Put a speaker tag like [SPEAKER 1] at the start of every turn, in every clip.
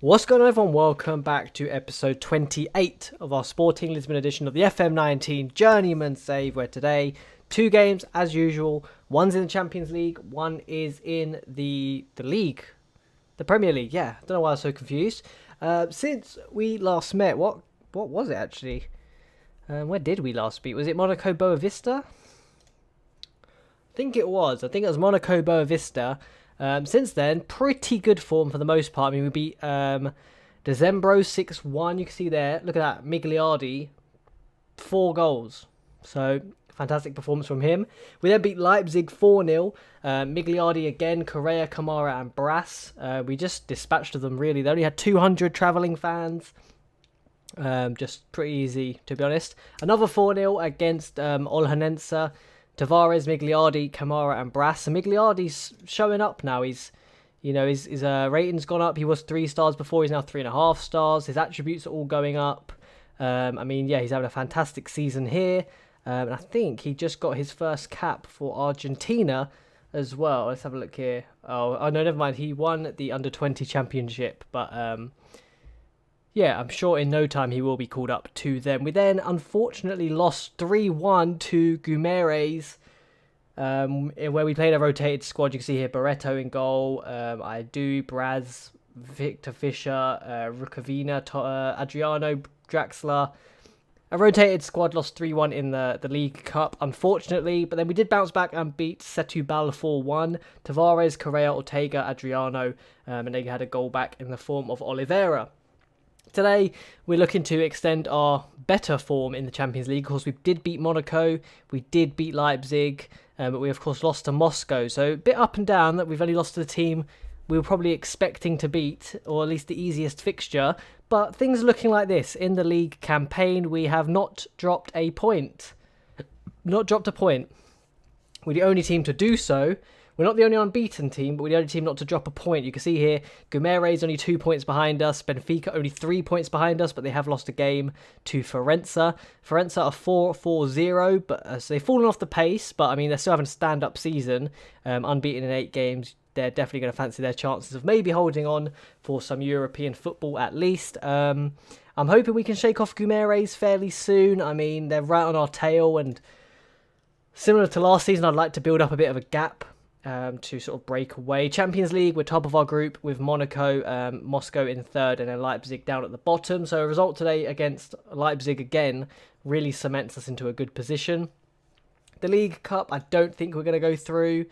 [SPEAKER 1] What's going on, everyone? Welcome back to episode 28 of our Sporting Lisbon edition of the FM19 Journeyman save, where today, two games as usual. One's in the Champions League, one is in the league, the Premier League. Yeah, I don't know why I was so confused. Since we last met, what was it actually? Where did we last meet? Was it Monaco Boa Vista? I think it was Monaco Boa Vista. Since then, pretty good form for the most part. I mean, we beat Decembro 6-1. You can see there. Look at that. Migliardi, 4 goals. So, fantastic performance from him. We then beat Leipzig 4-0. Migliardi again, Correa, Kamara and Brass. We just dispatched them, really. They only had 200 travelling fans. Just pretty easy, to be honest. Another 4-0 against Olhanense. Tavares, Migliardi, Kamara and Brass. And Migliardi's showing up now. His rating's gone up. He was 3 stars before. He's now 3.5 stars. His attributes are all going up. He's having a fantastic season here. And I think he just got his first cap for Argentina as well. Let's have a look here. Oh no, never mind. He won the Under-20 championship. But yeah, I'm sure in no time he will be called up to them. We then unfortunately lost 3-1 to Guimarães, where we played a rotated squad. You can see here Barreto in goal, Aidu, Braz, Victor Fischer, Rukavina, Adriano, Draxler. A rotated squad, lost 3-1 in the League Cup, unfortunately. But then we did bounce back and beat Setúbal 4-1. Tavares, Correa, Ortega, Adriano, and they had a goal back in the form of Oliveira. Today, we're looking to extend our better form in the Champions League. Of course, we did beat Monaco, we did beat Leipzig, but we, of course, lost to Moscow. So, a bit up and down that we've only lost to the team we were probably expecting to beat, or at least the easiest fixture. But things are looking like this. In the league campaign, we have not dropped a point. Not dropped a point. We're the only team to do so. We're not the only unbeaten team, but we're the only team not to drop a point. You can see here, Guimarães only 2 points behind us. Benfica only 3 points behind us, but they have lost a game to Forense. Forense are 4-4-0, but so they've fallen off the pace, but I mean, they're still having a stand-up season. Unbeaten in 8 games. They're definitely going to fancy their chances of maybe holding on for some European football at least. I'm hoping we can shake off Guimarães fairly soon. I mean, they're right on our tail, and similar to last season, I'd like to build up a bit of a gap to sort of break away. Champions League, we're top of our group with Monaco, Moscow in 3rd, and then Leipzig down at the bottom. So a result today against Leipzig again really cements us into a good position. The League Cup, I don't think we're going to go through.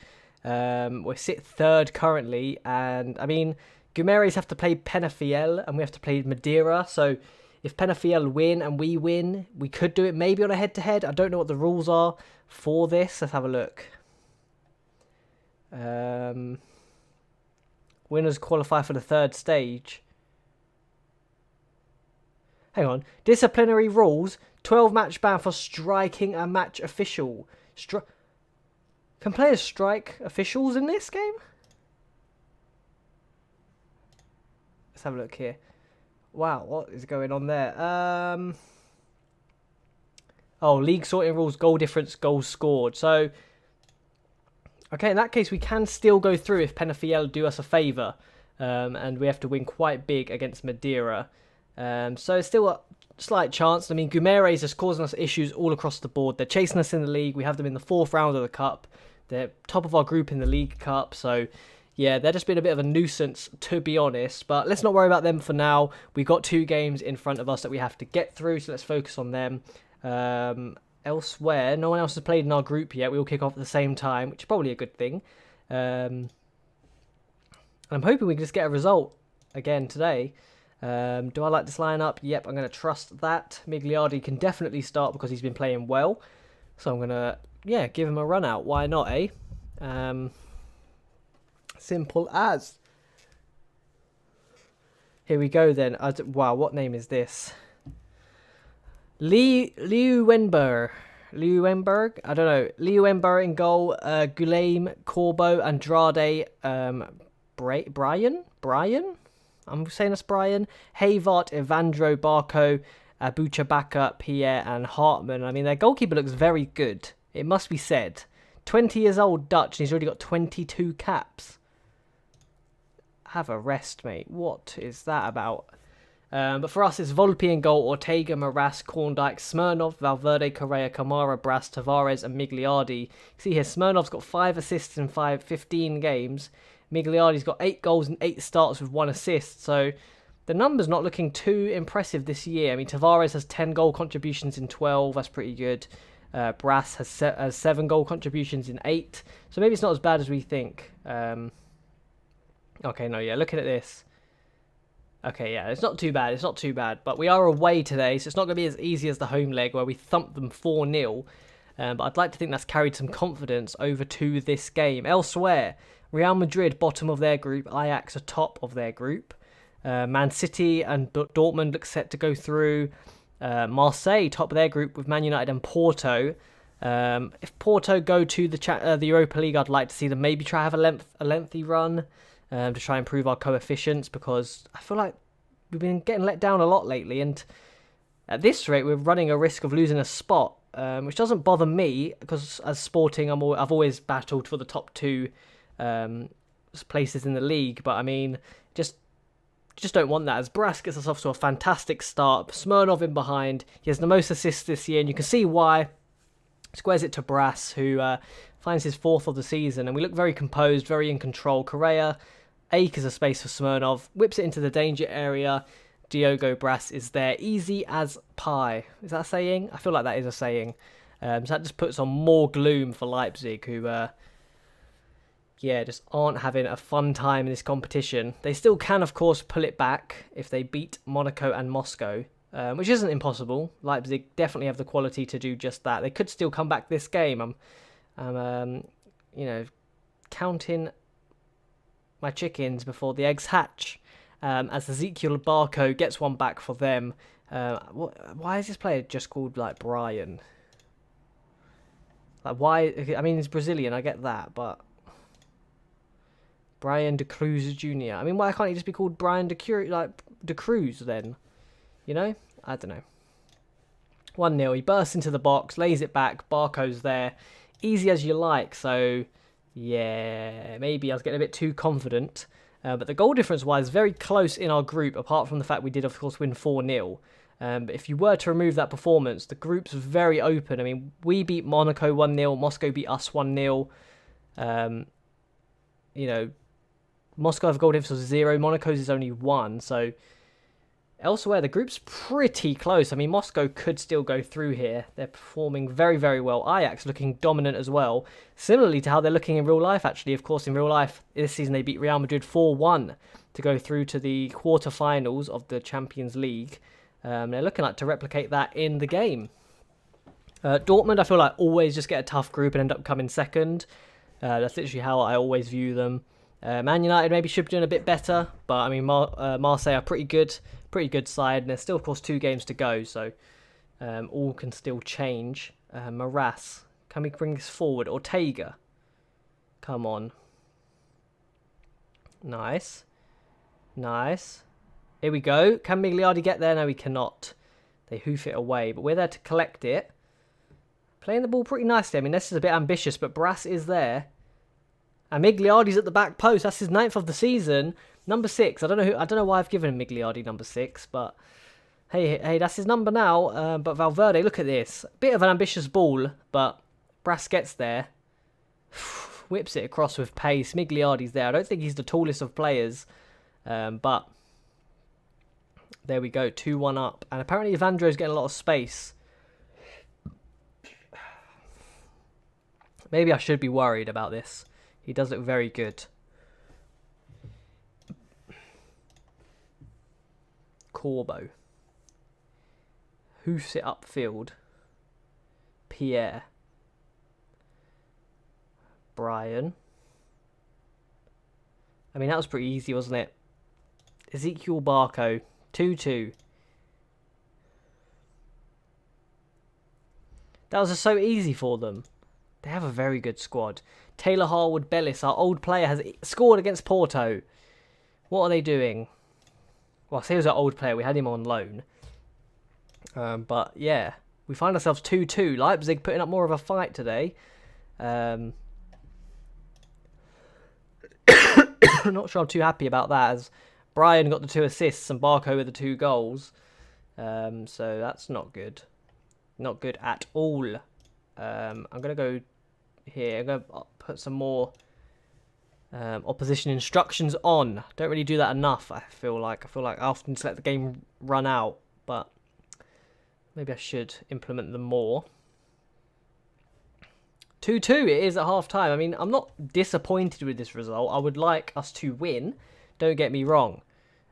[SPEAKER 1] We sit 3rd currently, and I mean, Guimarães have to play Penafiel, and we have to play Madeira. So if Penafiel win and we win, we could do it maybe on a head-to-head. I don't know what the rules are for this. Let's have a look. Winners qualify for the 3rd stage. Hang on. Disciplinary rules. 12 match ban for striking a match official. Can players strike officials in this game? Let's have a look here. Wow, what is going on there? League sorting rules, goal difference, goals scored. So, okay, in that case, we can still go through if Penafiel do us a favour. And we have to win quite big against Madeira. So it's still a slight chance. I mean, Guimarães is causing us issues all across the board. They're chasing us in the league. We have them in the 4th round of the Cup. They're top of our group in the League Cup. So, yeah, they're just been a bit of a nuisance, to be honest. But let's not worry about them for now. We've got 2 games in front of us that we have to get through. So let's focus on them. Elsewhere, no one else has played in our group yet. We all kick off at the same time, which is probably a good thing. I'm hoping we can just get a result again today. Do I like this lineup? Yep, I'm going to trust that. Migliardi can definitely start because he's been playing well. So I'm going to, give him a run out. Why not, eh? Simple as. Here we go then. Wow, what name is this? Leeuwenberg. I don't know. Leeuwenberg in goal. Guillaume, Corbo, Andrade, Brian? I'm saying that's Brian. Hayvart, Evandro, Barco, Abuchabaka, Pierre, and Hartmann. I mean, their goalkeeper looks very good. It must be said. 20 years old Dutch, and he's already got 22 caps. Have a rest, mate. What is that about? But for us, it's Volpe in goal, Ortega, Maras, Korndijk, Smirnov, Valverde, Correa, Kamara, Brass, Tavares, and Migliardi. See here, Smirnov's got 5 assists in 15 games. Migliardi's got 8 goals and 8 starts with 1 assist. So the numbers not looking too impressive this year. I mean, Tavares has 10 goal contributions in 12. That's pretty good. Brass has 7 goal contributions in 8. So maybe it's not as bad as we think. Okay, no, yeah, looking at this. Okay, yeah, it's not too bad. It's not too bad. But we are away today, so it's not going to be as easy as the home leg where we thumped them 4-0. But I'd like to think that's carried some confidence over to this game. Elsewhere, Real Madrid, bottom of their group. Ajax are top of their group. Man City and Dortmund look set to go through. Marseille, top of their group with Man United and Porto. If Porto go to the Europa League, I'd like to see them maybe try to have a lengthy run. To try and improve our coefficients, because I feel like we've been getting let down a lot lately, and at this rate we're running a risk of losing a spot, which doesn't bother me because as Sporting I've always battled for the top 2 places in the league, but I mean just don't want that, as Brass gets us off to a fantastic start. Smirnov in behind, he has the most assists this year, and you can see why. Squares it to Brass, who finds his 4th of the season, and we look very composed, very in control. Correa acres of space for Smirnov, whips it into the danger area. Diogo Brass is there, easy as pie. Is that a saying? I feel like that is a saying. So that just puts on more gloom for Leipzig, who, just aren't having a fun time in this competition. They still can, of course, pull it back if they beat Monaco and Moscow, which isn't impossible. Leipzig definitely have the quality to do just that. They could still come back this game. I'm counting my chickens before the eggs hatch. As Ezekiel Barco gets one back for them. Why is this player just called like Brian? Like why? I mean, he's Brazilian. I get that, but Brian De Cruz Jr. I mean, why can't he just be called Brian De Cruz then? You know, I don't know. 1-0. He bursts into the box, lays it back. Barco's there, easy as you like. So yeah, maybe I was getting a bit too confident. But the goal difference-wise, very close in our group, apart from the fact we did, of course, win 4-0. But if you were to remove that performance, the group's very open. I mean, we beat Monaco 1-0, Moscow beat us 1-0. Moscow have goal difference of 0, Monaco's is only 1. So elsewhere, the group's pretty close. I mean, Moscow could still go through here. They're performing very, very well. Ajax looking dominant as well. Similarly to how they're looking in real life, actually. Of course, in real life, this season they beat Real Madrid 4-1 to go through to the quarterfinals of the Champions League. They're looking like to replicate that in the game. Dortmund, I feel like always just get a tough group and end up coming second. That's literally how I always view them. Man United maybe should be doing a bit better, but I mean, Marseille are pretty good side, and there's still, of course, 2 games to go, so all can still change. Maras, can we bring this forward? Ortega, come on. Nice. Here we go. Can Migliardi get there? No, we cannot. They hoof it away, but we're there to collect it. Playing the ball pretty nicely. I mean, this is a bit ambitious, but Brass is there. And Migliardi's at the back post. That's his 9th of the season. Number 6. I don't know why I've given him Migliardi number 6, but hey, that's his number now. But Valverde, look at this. Bit of an ambitious ball, but Brass gets there. Whips it across with pace. Migliardi's there. I don't think he's the tallest of players, but there we go. 2-1 up. And apparently Evandro's getting a lot of space. Maybe I should be worried about this. He does look very good. Corbo. Hoofs it upfield. Pierre. Brian. I mean, that was pretty easy, wasn't it? Ezekiel Barco. 2-2. That was just so easy for them. They have a very good squad. Taylor Harwood Bellis, our old player, has scored against Porto. What are they doing? Well, he was our old player. We had him on loan. But, yeah. We find ourselves 2-2. Leipzig putting up more of a fight today. Not sure I'm too happy about that, as Brian got the 2 assists and Barco with the 2 goals. So that's not good. Not good at all. I'm going to go here. I'm going to put some more opposition instructions on. Don't really do that enough, I feel like. I often just let the game run out, but maybe I should implement them more. 2-2 it is at half time. I mean, I'm not disappointed with this result. I would like us to win, don't get me wrong.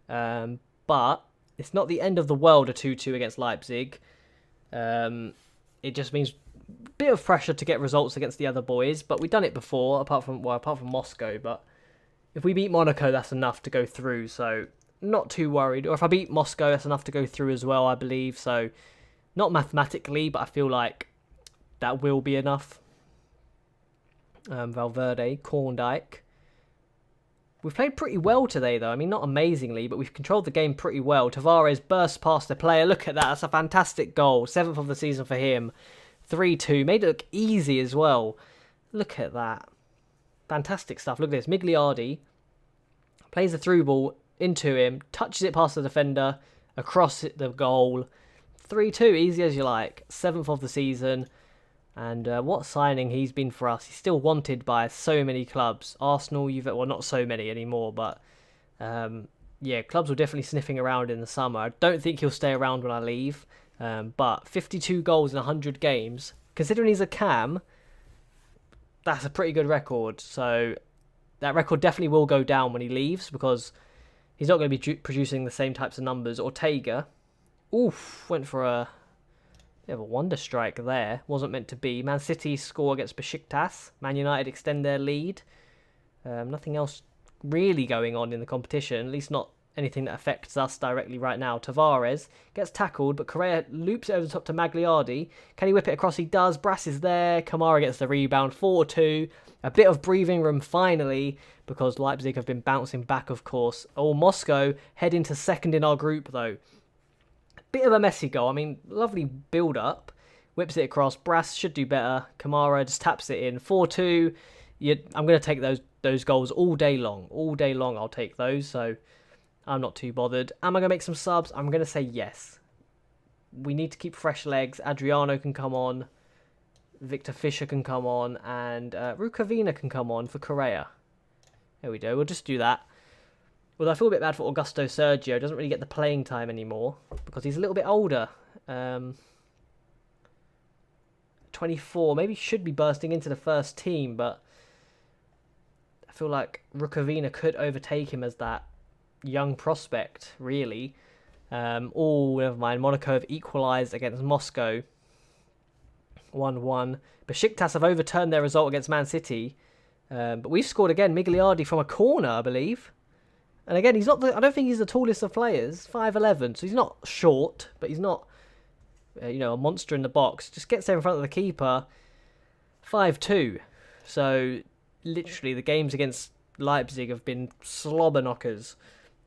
[SPEAKER 1] But it's not the end of the world, a 2-2 against Leipzig. It just means a bit of pressure to get results against the other boys, but we've done it before, apart from Moscow. But if we beat Monaco, that's enough to go through, so not too worried. Or if I beat Moscow, that's enough to go through as well, I believe. So not mathematically, but I feel like that will be enough. Valverde, Korndijk. We've played pretty well today, though. I mean, not amazingly, but we've controlled the game pretty well. Tavares bursts past the player. Look at that. That's a fantastic goal. 7th of the season for him. 3-2. Made it look easy as well. Look at that. Fantastic stuff. Look at this. Migliardi plays the through ball into him. Touches it past the defender. Across the goal. 3-2. Easy as you like. 7th of the season. And what signing he's been for us. He's still wanted by so many clubs. Arsenal, well, not so many anymore, but yeah, clubs were definitely sniffing around in the summer. I don't think he'll stay around when I leave. But 52 goals in 100 games, considering he's a cam, that's a pretty good record. So that record definitely will go down when he leaves, because he's not going to be producing the same types of numbers. Ortega, went for a bit of a wonder strike there. Wasn't meant to be. Man City score against Besiktas. Man United extend their lead. Nothing else really going on in the competition, at least not anything that affects us directly right now. Tavares gets tackled, but Correa loops it over the top to Magliardi. Can he whip it across? He does. Brass is there. Kamara gets the rebound. 4-2. A bit of breathing room finally, because Leipzig have been bouncing back, of course. Moscow heading to second in our group, though. Bit of a messy goal. I mean, lovely build-up. Whips it across. Brass should do better. Kamara just taps it in. 4-2. I'm going to take those goals all day long. All day long I'll take those, so I'm not too bothered. Am I going to make some subs? I'm going to say yes. We need to keep fresh legs. Adriano can come on. Victor Fischer can come on. And Rukavina can come on for Correa. There we go. We'll just do that. Although I feel a bit bad for Augusto Sergio. Doesn't really get the playing time anymore because he's a little bit older. 24. Maybe should be bursting into the first team, but I feel like Rukavina could overtake him as that young prospect, really. Never mind. Monaco have equalised against Moscow. 1-1. Besiktas have overturned their result against Man City. But we've scored again. Migliardi from a corner, I believe. And again, he's not. I don't think he's the tallest of players. 5'11", so he's not short, but he's not, a monster in the box. Just gets there in front of the keeper. 5-2. So literally, the games against Leipzig have been slobber knockers.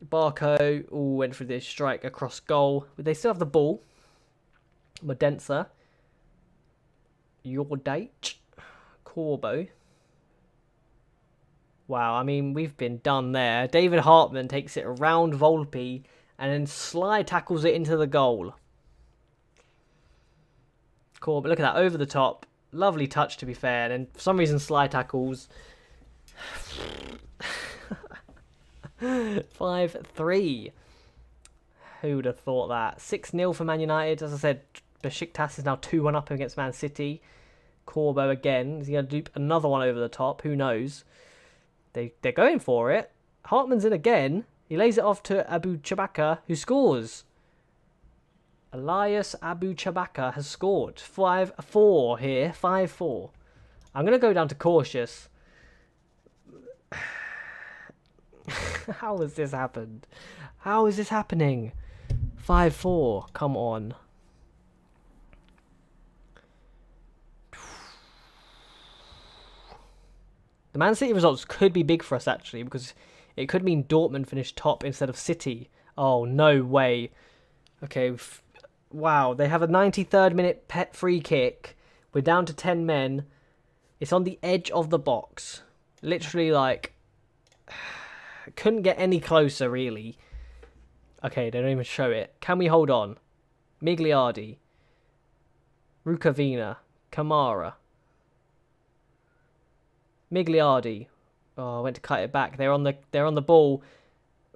[SPEAKER 1] Barco went for this strike across goal, but they still have the ball. Modenza, Jordijk, Corbo. Wow, I mean, we've been done there. David Hartman takes it around Volpe and then slide tackles it into the goal. Cool, but look at that, over the top. Lovely touch, to be fair. And then for some reason, slide tackles. 5-3. Who would have thought that? 6-0 for Man United. As I said, Besiktas is now 2-1 up against Man City. Corbo again. Is he going to do another one over the top? Who knows? They're going for it. Hartman's in again. He lays it off to Abu Chabaka, who scores. Elias Abu Chabaka has scored. 5-4 here. 5-4. I'm going to go down to cautious. How has this happened? How is this happening? 5-4. Come on. The Man City results could be big for us, actually, because it could mean Dortmund finish top instead of City. Oh, no way. Okay, wow. They have a 93rd minute pet free kick. We're down to 10 men. It's on the edge of the box. Literally, like, couldn't get any closer, really. Okay, they don't even show it. Can we hold on? Migliardi. Rukavina. Kamara. Migliardi. Oh, I went to cut it back. They're on the ball.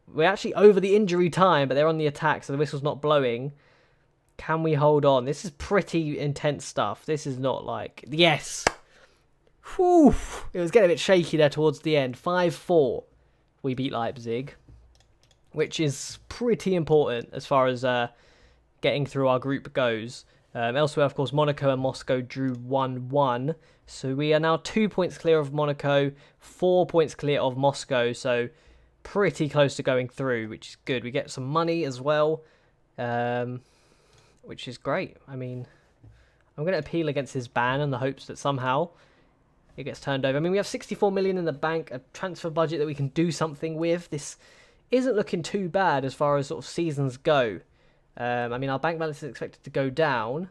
[SPEAKER 1] We're actually over the injury time, but they're on the attack, so the whistle's not blowing. Can we hold on? This is pretty intense stuff. This is not like... Yes! Whew! It was getting a bit shaky there towards the end. 5-4. We beat Leipzig, which is pretty important as far as getting through our group goes. Elsewhere, of course, Monaco and Moscow drew 1-1. So we are now 2 points clear of Monaco, 4 points clear of Moscow. So pretty close to going through, which is good. We get some money as well, which is great. I mean, I'm going to appeal against his ban in the hopes that somehow it gets turned over. I mean, we have 64 million in the bank, a transfer budget that we can do something with. This isn't looking too bad as far as sort of seasons go. I mean, our bank balance is expected to go down,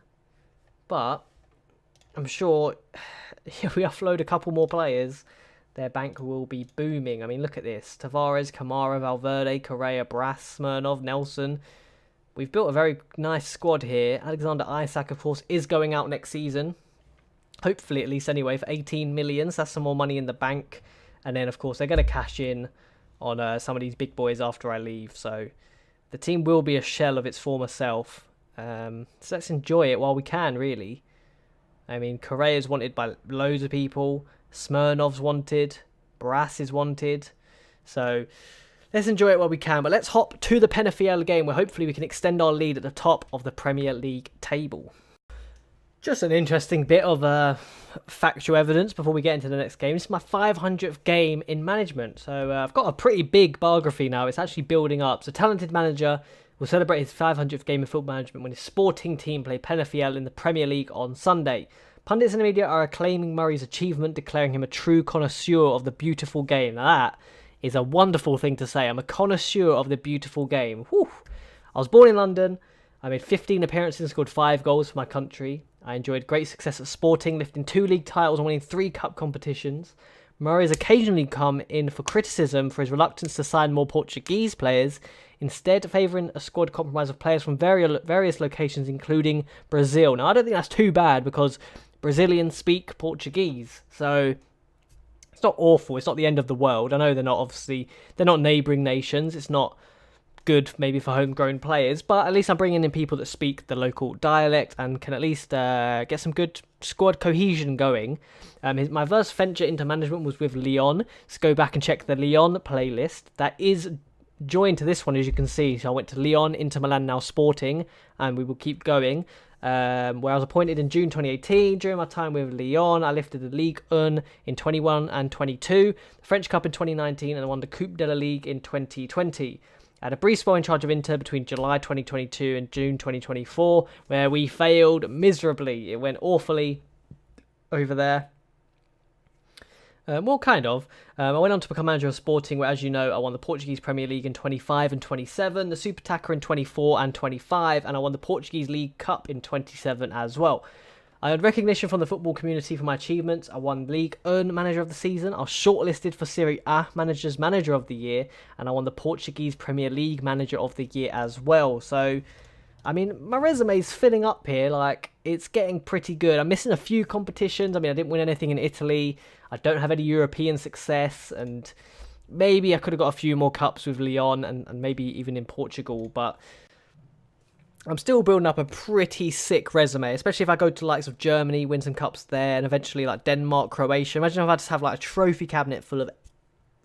[SPEAKER 1] but I'm sure if we offload a couple more players, their bank will be booming. I mean, look at this. Tavares, Kamara, Valverde, Correa, Brass, Smirnov, Nelson. We've built a very nice squad here. Alexander Isak, of course, is going out next season. Hopefully, at least anyway, for 18 million. So that's some more money in the bank. And then, of course, they're going to cash in on some of these big boys after I leave. So the team will be a shell of its former self. So let's enjoy it while we can, really. I mean, Correa is wanted by loads of people. Smirnov's wanted. Brass is wanted. So let's enjoy it while we can. But let's hop to the Penafiel game where hopefully we can extend our lead at the top of the Premier League table. Just an interesting bit of factual evidence before we get into the next game. This is my 500th game in management. So I've got a pretty big biography now. It's actually building up. So talented manager will celebrate his 500th game of football management when his Sporting team play Penafiel in the Premier League on Sunday. Pundits in the media are acclaiming Murray's achievement, declaring him a true connoisseur of the beautiful game. Now that is a wonderful thing to say. I'm a connoisseur of the beautiful game. Whew. I was born in London. I made 15 appearances and scored 5 goals for my country. I enjoyed great success at Sporting, lifting 2 league titles and winning 3 cup competitions. Murray has occasionally come in for criticism for his reluctance to sign more Portuguese players, instead favouring a squad compromise of players from various locations, including Brazil. Now, I don't think that's too bad because Brazilians speak Portuguese, so it's not awful. It's not the end of the world. I know they're not neighbouring nations. It's not good maybe for homegrown players, but at least I'm bringing in people that speak the local dialect and can at least get some good squad cohesion going. My first venture into management was with Lyon, so go back and check the Lyon playlist. That is joined to this one, as you can see. So I went to Lyon, Inter Milan, now Sporting, and we will keep going. Where I was appointed in June 2018. During my time with Lyon, I lifted the Ligue 1 in 21 and 22, the French Cup in 2019, and I won the Coupe de la Ligue in 2020. I had a brief spell in charge of Inter between July 2022 and June 2024, where we failed miserably. It went awfully over there. Well, kind of. I went on to become manager of Sporting, where, as you know, I won the Portuguese Premier League in 25 and 27, the Super Tacker in 24 and 25, and I won the Portuguese League Cup in 27 as well. I had recognition from the football community for my achievements. I won League 1 Manager of the Season. I was shortlisted for Serie A Manager of the Year. And I won the Portuguese Premier League Manager of the Year as well. So, I mean, my resume's filling up here. Like, it's getting pretty good. I'm missing a few competitions. I mean, I didn't win anything in Italy. I don't have any European success. And maybe I could have got a few more cups with Lyon and maybe even in Portugal. But I'm still building up a pretty sick resume, especially if I go to the likes of Germany, win some cups there, and eventually like Denmark, Croatia. Imagine if I just have like a trophy cabinet full of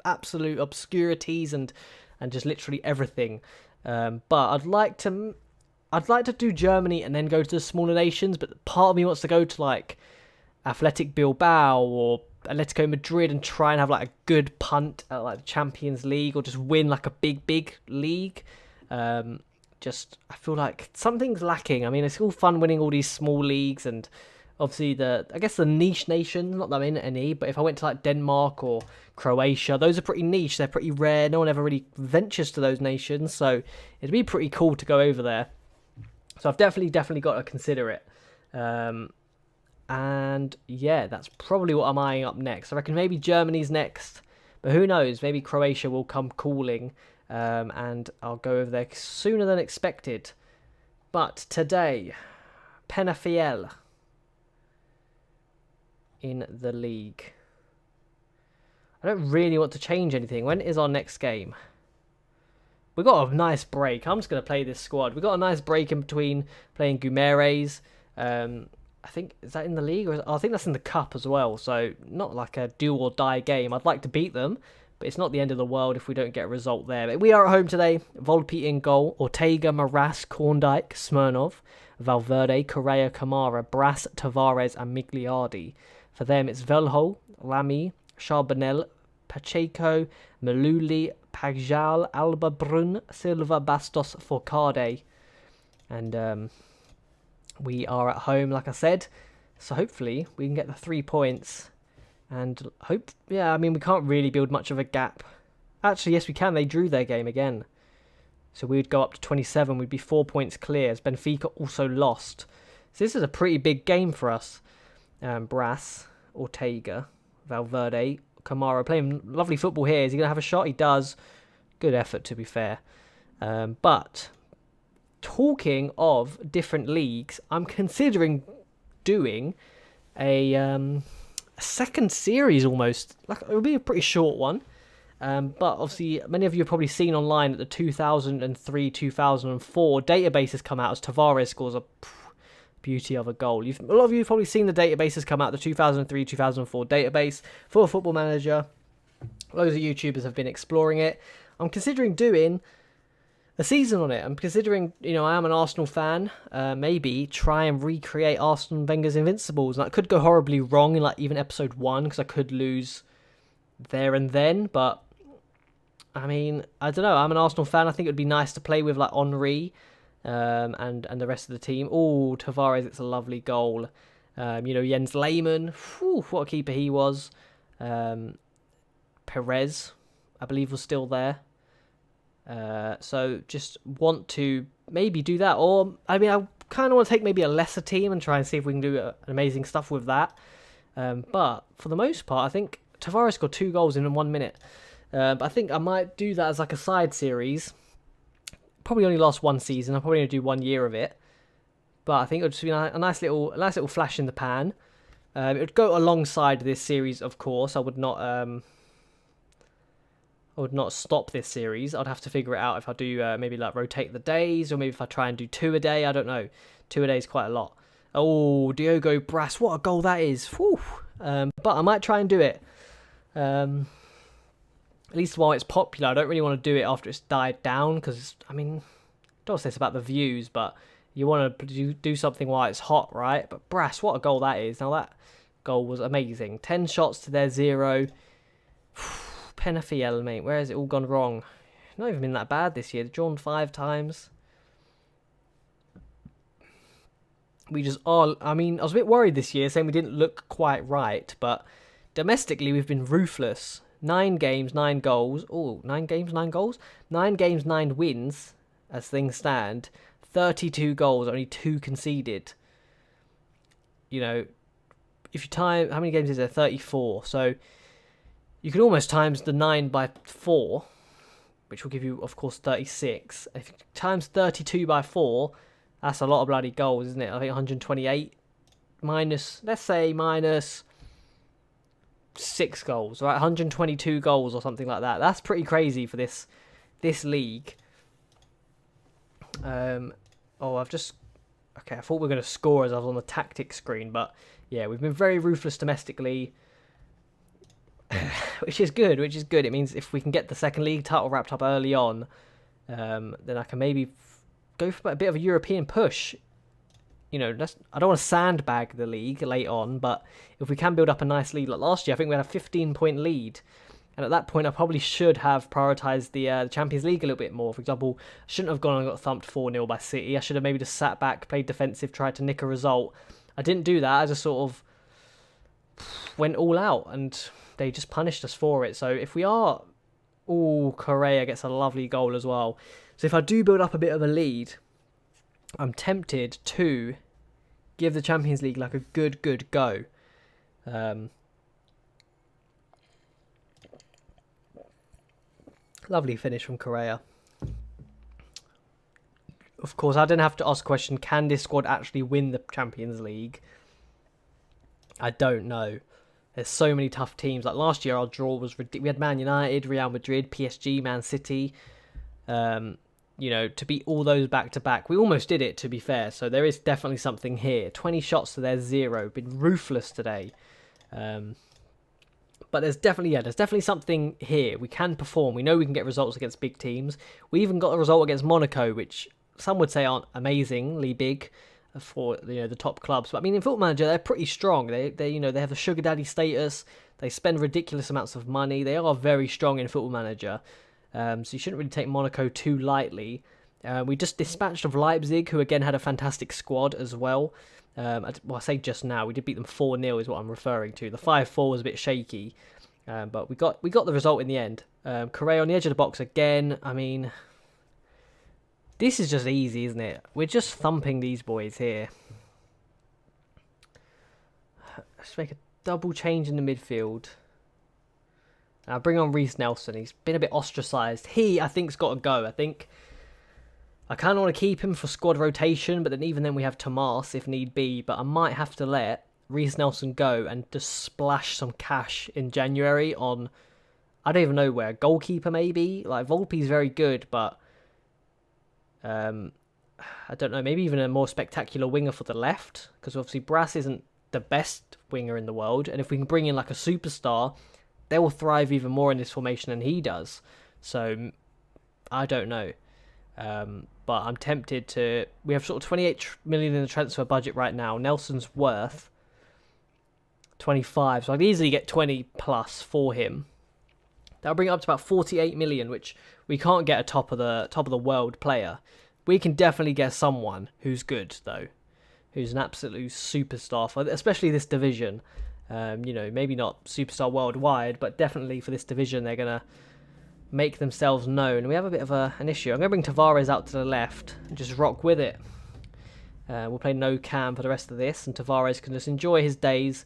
[SPEAKER 1] absolute obscurities and just literally everything. But I'd like to do Germany and then go to the smaller nations. But part of me wants to go to like Athletic Bilbao or Atletico Madrid and try and have like a good punt at like the Champions League or just win like a big league. I feel like something's lacking. I mean, it's all fun winning all these small leagues and obviously the niche nations, not that I'm in any, but if I went to like Denmark or Croatia, those are pretty niche. They're pretty rare. No one ever really ventures to those nations. So it'd be pretty cool to go over there. So I've definitely got to consider it. And yeah, that's probably what I'm eyeing up next. I reckon maybe Germany's next. But who knows? Maybe Croatia will come calling, and I'll go over there sooner than expected. But today, Penafiel in the league. I don't really want to change anything. When is our next game? We got a nice break. I'm just going to play this squad. We got a nice break in between playing Guimarães. I think, is that in the league? I think that's in the cup as well. So not like a do or die game. I'd like to beat them, but it's not the end of the world if we don't get a result there. But we are at home today. Volpe in goal. Ortega, Maras, Korndijk, Smirnov, Valverde, Correa, Camara, Brass, Tavares, and Migliardi. For them, it's Velho, Lamy, Charbonnel, Pacheco, Maluli, Pagjal, Alba Brun, Silva, Bastos, Forcade. And we are at home, like I said. So hopefully we can get the 3 points. And we can't really build much of a gap. Actually, yes, we can. They drew their game again. So we would go up to 27. We'd be 4 points clear, as Benfica also lost. So this is a pretty big game for us. Brass, Ortega, Valverde, Camara playing lovely football here. Is he going to have a shot? He does. Good effort, to be fair. But talking of different leagues, I'm considering doing a second series almost. Like, it would be a pretty short one. But obviously, many of you have probably seen online that the 2003-2004 database has come out as Tavares scores a beauty of a goal. A lot of you have probably seen the database has come out, the 2003-2004 database for Football Manager. Loads of YouTubers have been exploring it. I'm considering doing a season on it. I'm considering, I am an Arsenal fan, maybe try and recreate Arsene Wenger's Invincibles. And that could go horribly wrong in even episode 1, because I could lose there and then, but I mean, I don't know. I'm an Arsenal fan. I think it would be nice to play with Henry and the rest of the team. Oh, Tavares, it's a lovely goal. Jens Lehmann, what a keeper he was. Perez, I believe, was still there. So just want to maybe do that. Or, I kind of want to take maybe a lesser team and try and see if we can do amazing stuff with that. But for the most part, I think Tavares scored 2 goals in 1 minute. But I think I might do that as a side series. Probably only last 1 season. I'm probably going to do 1 year of it. But I think it would just be a nice little flash in the pan. It would go alongside this series, of course. I would not stop this series. I'd have to figure it out if I do maybe rotate the days, or maybe if I try and do 2 a day. I don't know. 2 a day is quite a lot. Oh, Diogo Brass, what a goal that is. Whew. But I might try and do it. At least while it's popular. I don't really want to do it after it's died down, because, I don't want to say it's about the views, but you want to do something while it's hot, right? But Brass, what a goal that is. Now that goal was amazing. 10 shots to their 0. Penafiel, mate, where has it all gone wrong? Not even been that bad this year. They've drawn 5 times. We just are. I was a bit worried this year, saying we didn't look quite right, but domestically we've been ruthless. 9 games, 9 goals. Oh, 9 games, 9 goals? 9 games, 9 wins, as things stand. 32 goals, only 2 conceded. If you time, how many games is there? 34. So you can almost times the 9 by 4, which will give you, of course, 36. If you times 32 by 4, that's a lot of bloody goals, isn't it? I think 128 let's say minus 6 goals, right? 122 goals or something like that. That's pretty crazy for this league. I thought we were going to score as I was on the tactics screen, but yeah, we've been very ruthless domestically, which is good. It means if we can get the second league title wrapped up early on, then I can maybe go for a bit of a European push. I don't want to sandbag the league late on, but if we can build up a nice lead, like last year, I think we had a 15-point lead. And at that point, I probably should have prioritised the Champions League a little bit more. For example, I shouldn't have gone and got thumped 4-0 by City. I should have maybe just sat back, played defensive, tried to nick a result. I didn't do that. I just sort of went all out, and they just punished us for it. So if we are... Oh, Correa gets a lovely goal as well. So if I do build up a bit of a lead, I'm tempted to give the Champions League a good go. Lovely finish from Correa. Of course, I didn't have to ask a question, can this squad actually win the Champions League? I don't know. There's so many tough teams. Like last year, our draw was ridiculous. We had Man United, Real Madrid, PSG, Man City. To beat all those back-to-back. We almost did it, to be fair. So there is definitely something here. 20 shots to their 0. Been ruthless today. But there's definitely something here. We can perform. We know we can get results against big teams. We even got a result against Monaco, which some would say aren't amazingly big for the top clubs. But I mean, in Football Manager, they're pretty strong. They have the sugar daddy status. They spend ridiculous amounts of money. They are very strong in Football Manager. So you shouldn't really take Monaco too lightly. We just dispatched of Leipzig, who again had a fantastic squad as well. I say just now, we did beat them 4-0 is what I'm referring to. The 5-4 was a bit shaky, but we got the result in the end. Correa on the edge of the box again. I mean, this is just easy, isn't it? We're just thumping these boys here. Let's make a double change in the midfield. I'll bring on Reiss Nelson. He's been a bit ostracised. I think's got to go. I kind of want to keep him for squad rotation, but then even then we have Tomas if need be. But I might have to let Reiss Nelson go and just splash some cash in January on, I don't even know where, goalkeeper maybe? Like Volpe's very good, but I don't know, maybe even a more spectacular winger for the left, because obviously Brass isn't the best winger in the world, and if we can bring in like a superstar, they will thrive even more in this formation than he does. So I don't know. But I'm tempted to... We have sort of 28 million in the transfer budget right now. Nelson's worth 25, so I'd easily get 20 plus for him. That'll bring it up to about 48 million, which we can't get a top of the world player. We can definitely get someone who's good though, who's an absolute superstar for especially this division. Maybe not superstar worldwide, but definitely for this division they're gonna make themselves known. We have a bit of an issue. I'm going to bring Tavares out to the left and just rock with it. We'll play no cam for the rest of this, and Tavares can just enjoy his days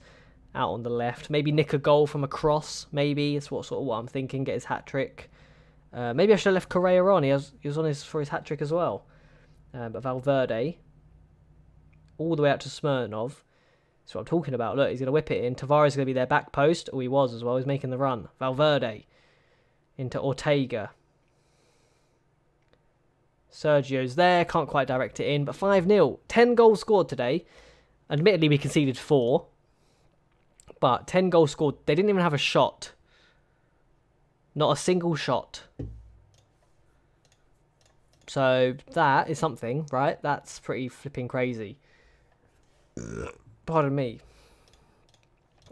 [SPEAKER 1] out on the left. Maybe nick a goal from a cross, maybe. That's what I'm thinking, get his hat-trick. Maybe I should have left Correa on. He was on for his hat-trick as well. But Valverde, all the way out to Smirnov. That's what I'm talking about. Look, he's going to whip it in. Tavares is going to be their back post. Oh, he was as well. He's making the run. Valverde into Ortega. Sergio's there, can't quite direct it in, but 5-0. 10 goals scored today. Admittedly, we conceded 4. But 10 goals scored. They didn't even have a shot. Not a single shot. So that is something, right? That's pretty flipping crazy. Pardon me.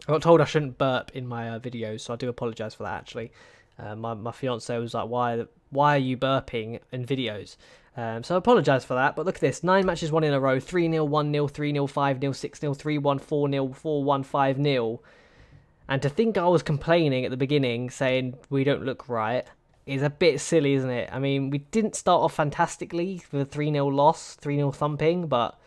[SPEAKER 1] I got told I shouldn't burp in my videos, so I do apologise for that, actually. My fiance was like, why are you burping in videos? So I apologise for that. But look at this. 9 matches won in a row. 3-0, 1-0, 3-0, 5-0, 6-0, 3-1, 4-0, 4-1, 5-0. And to think I was complaining at the beginning, saying we don't look right, is a bit silly, isn't it? I mean, we didn't start off fantastically with a 3-0 loss, 3-0 thumping, but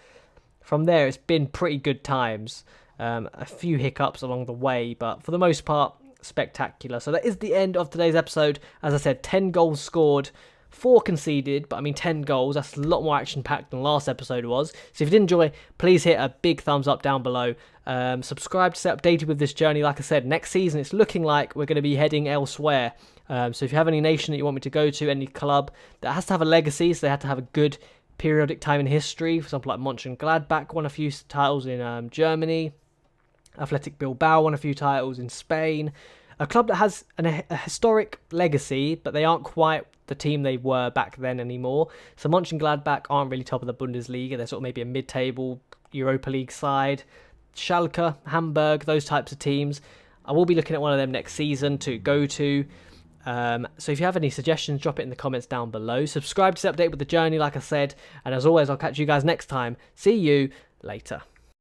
[SPEAKER 1] from there it's been pretty good times. A few hiccups along the way, but for the most part, spectacular. So that is the end of today's episode. As I said, 10 goals scored, 4 conceded, but I mean 10 goals, that's a lot more action packed than last episode was. So if you did enjoy, please hit a big thumbs up down below. Subscribe to stay updated with this journey. Like I said, next season it's looking like we're going to be heading elsewhere. So if you have any nation that you want me to go to, any club that has to have a legacy, so they have to have a good periodic time in history, for example like Mönchengladbach won a few titles in Germany, Athletic Bilbao won a few titles in Spain. A club that has a historic legacy, but they aren't quite the team they were back then anymore. So Mönchengladbach aren't really top of the Bundesliga. They're sort of maybe a mid-table Europa League side. Schalke, Hamburg, those types of teams. I will be looking at one of them next season to go to. So if you have any suggestions, drop it in the comments down below. Subscribe to stay updated with the journey, like I said. And as always, I'll catch you guys next time. See you later.